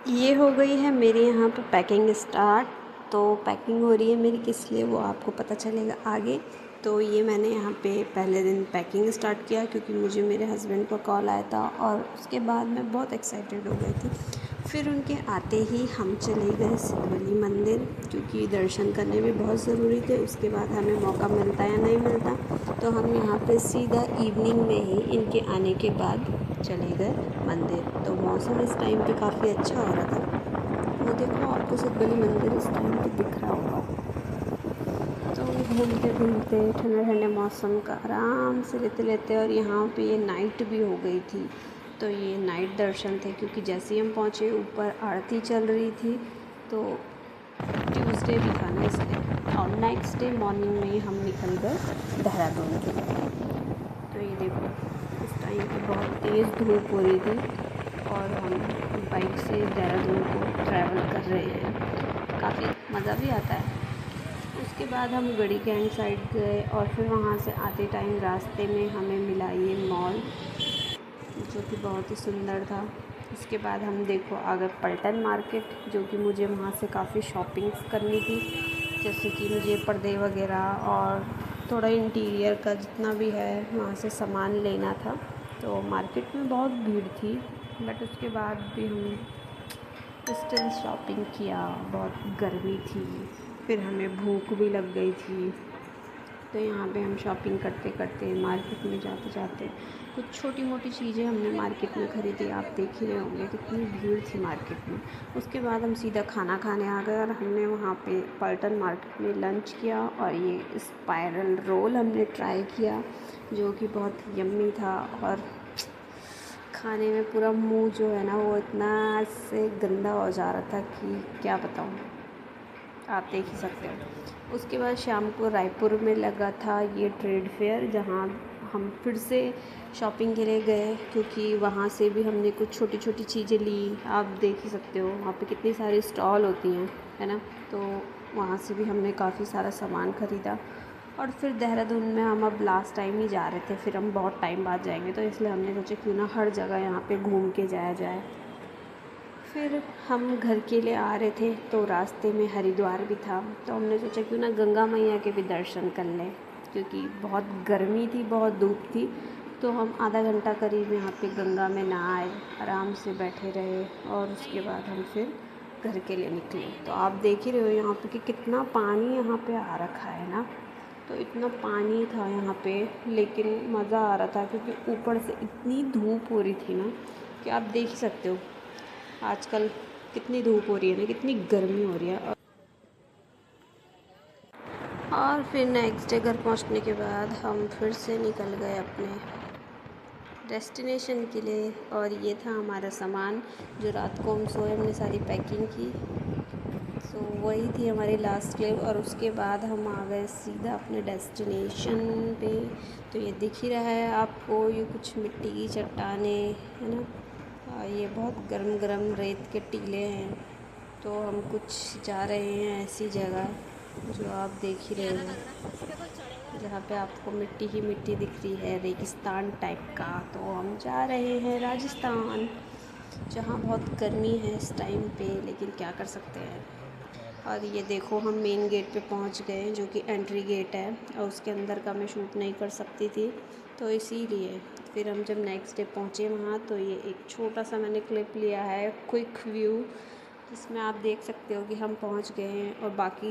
ये हो गई है मेरे यहाँ पे पैकिंग स्टार्ट। तो पैकिंग हो रही है मेरी किस लिए वो आपको पता चलेगा आगे। तो ये मैंने यहाँ पे पहले दिन पैकिंग स्टार्ट किया क्योंकि मुझे मेरे हस्बैंड का कॉल आया था और उसके बाद मैं बहुत एक्साइटेड हो गई थी। फिर उनके आते ही हम चले गए सिद्धवली मंदिर क्योंकि दर्शन करने भी बहुत ज़रूरी थे। उसके बाद हमें मौका मिलता या नहीं मिलता, तो हम यहाँ पे सीधा इवनिंग में ही इनके आने के बाद चले गए मंदिर। तो मौसम इस टाइम पे काफ़ी अच्छा हो रहा था। वो देखो आपको सिद्धवली मंदिर इस टाइम पे दिख रहा होगा। तो घूमते घूमते ठंडे ठंडे मौसम का आराम से लेते लेते, और यहाँ पे ये नाइट भी हो गई थी। तो ये नाइट दर्शन थे क्योंकि जैसे ही हम पहुँचे ऊपर आरती चल रही थी। तो ट्यूसडे भी था ना इसलिए, और नेक्स्ट डे मॉर्निंग में ही हम निकल गए देहरादून के लिए। तो ये देखो इस टाइम पे बहुत तेज़ धूप हो रही थी और हम बाइक से देहरादून को ट्रैवल कर रहे हैं। काफ़ी मज़ा भी आता है। उसके बाद हम गढ़ी कैंट साइड गए और फिर वहाँ से आते टाइम रास्ते में हमें मिला ये मॉल, जो कि बहुत ही सुंदर था। उसके बाद हम देखो आ गए पलटन मार्केट, जो कि मुझे वहाँ से काफ़ी शॉपिंग्स करनी थी, जैसे कि मुझे पर्दे वगैरह और थोड़ा इंटीरियर का जितना भी है वहाँ से सामान लेना था। तो मार्केट में बहुत भीड़ थी, बट उसके बाद भी हम स्टिल शॉपिंग किया। बहुत गर्मी थी, फिर हमें भूख भी लग गई थी। तो यहाँ पे हम शॉपिंग करते करते मार्केट में जाते जाते कुछ छोटी मोटी चीज़ें हमने मार्केट में ख़रीदी। आप देख ही रहे होंगे कितनी भीड़ थी मार्केट में। उसके बाद हम सीधा खाना खाने आ गए और हमने वहाँ पे पलटन मार्केट में लंच किया और ये स्पाइरल रोल हमने ट्राई किया, जो कि बहुत यम्मी था। और खाने में पूरा मुंह जो है ना वो इतना से गंदा हो जा रहा था कि क्या बताऊँ, आप देख ही सकते हो। उसके बाद शाम को रायपुर में लगा था ये ट्रेड फेयर, जहाँ हम फिर से शॉपिंग के लिए गए क्योंकि वहाँ से भी हमने कुछ छोटी छोटी चीज़ें ली। आप देख ही सकते हो वहाँ पे कितनी सारी स्टॉल होती हैं, है ना। तो वहाँ से भी हमने काफ़ी सारा सामान ख़रीदा। और फिर देहरादून में हम अब लास्ट टाइम ही जा रहे थे, फिर हम बहुत टाइम बाद जाएंगे, तो इसलिए हमने सोचा क्यों ना हर जगह यहाँ पे घूम के जाया जाए। फिर हम घर के लिए आ रहे थे तो रास्ते में हरिद्वार भी था, तो हमने सोचा क्यों ना गंगा मैया के भी दर्शन कर लें, क्योंकि बहुत गर्मी थी, बहुत धूप थी। तो हम आधा घंटा करीब यहाँ पे गंगा में नहाए, आराम से बैठे रहे और उसके बाद हम फिर घर के लिए निकले। तो आप देख ही रहे हो यहाँ पे कि कितना पानी यहाँ पे आ रखा है ना। तो इतना पानी था यहाँ पे, लेकिन मज़ा आ रहा था क्योंकि ऊपर से इतनी धूप हो रही थी ना कि आप देख ही सकते हो आजकल कितनी धूप हो रही है ना, कितनी गर्मी हो रही है। और फिर नेक्स्ट डे घर पहुंचने के बाद हम फिर से निकल गए अपने डेस्टिनेशन के लिए। और ये था हमारा सामान जो रात को हम सोए, हमने सारी पैकिंग की। सो वही थी हमारी लास्ट क्लिप। और उसके बाद हम आ गए सीधा अपने डेस्टिनेशन पे। तो ये दिख ही रहा है आपको, ये कुछ मिट्टी की चट्टानें है ना, ये बहुत गरम गरम रेत के टीले हैं। तो हम कुछ जा रहे हैं ऐसी जगह जो आप देख ही रहे हो, जहाँ पे आपको मिट्टी ही मिट्टी दिख रही है, रेगिस्तान टाइप का। तो हम जा रहे हैं राजस्थान, जहाँ बहुत गर्मी है इस टाइम पे, लेकिन क्या कर सकते हैं। और ये देखो हम मेन गेट पे पहुँच गए, जो कि एंट्री गेट है, और उसके अंदर का मैं शूट नहीं कर सकती थी, तो इसीलिए फिर हम जब नेक्स्ट डे पहुँचे वहाँ, तो ये एक छोटा सा मैंने क्लिप लिया है, क्विक व्यू, जिसमें आप देख सकते हो कि हम पहुँच गए हैं और बाकी